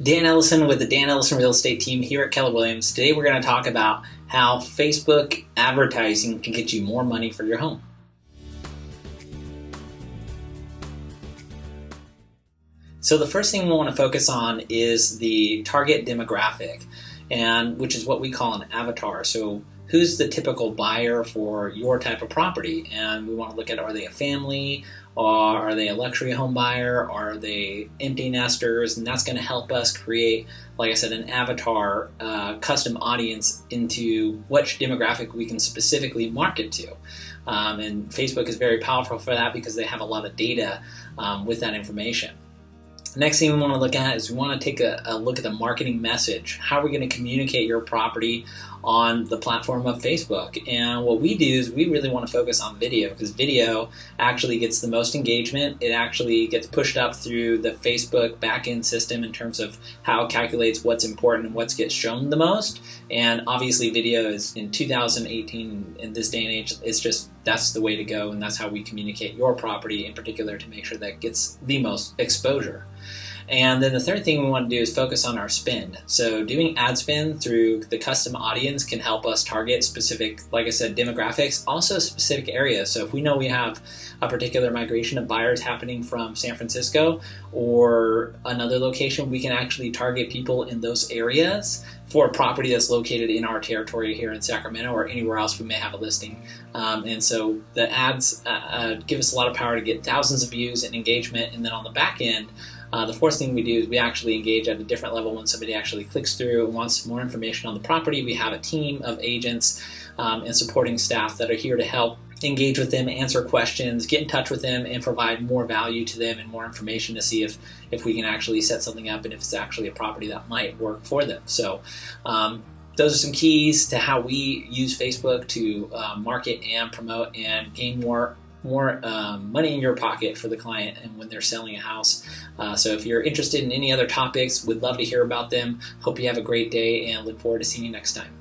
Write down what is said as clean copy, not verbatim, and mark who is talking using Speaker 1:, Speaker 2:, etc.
Speaker 1: Dan Ellison with the Dan Ellison Real Estate team here at Keller Williams. Today we're going to talk about how Facebook advertising can get you more money for your home. So the first thing we want to focus on is the target demographic, and which is what we call an avatar. So who's the typical buyer for your type of property? And we want to look at, are they a family, or are they a luxury home buyer, are they empty nesters? And that's going to help us create, like I said, an avatar custom audience into which demographic we can specifically market to. And Facebook is very powerful for that because they have a lot of data with that information. Next thing we want to look at is we want to take a look at the marketing message. How are we going to communicate your property on the platform of Facebook? And what we do is we really want to focus on video, because video actually gets the most engagement. It actually gets pushed up through the Facebook backend system in terms of how it calculates what's important and what gets shown the most. And obviously video is, in 2018, in this day and age, it's just, that's the way to go, and that's how we communicate your property in particular to make sure that it gets the most exposure. And then the third thing we want to do is focus on our spend. So doing ad spend through the custom audience can help us target specific, like I said, demographics, also specific areas. So if we know we have a particular migration of buyers happening from San Francisco or another location, we can actually target people in those areas for a property that's located in our territory here in Sacramento or anywhere else we may have a listing. And so the ads give us a lot of power to get thousands of views and engagement. And then on the back end, the fourth thing we do is we actually engage at a different level when somebody actually clicks through and wants more information on the property. We have a team of agents and supporting staff that are here to help engage with them, answer questions, get in touch with them, and provide more value to them and more information to see if we can actually set something up and if it's actually a property that might work for them. So those are some keys to how we use Facebook to market and promote and gain more money in your pocket for the client and when they're selling a house. So if you're interested in any other topics, we'd love to hear about them. Hope you have a great day and look forward to seeing you next time.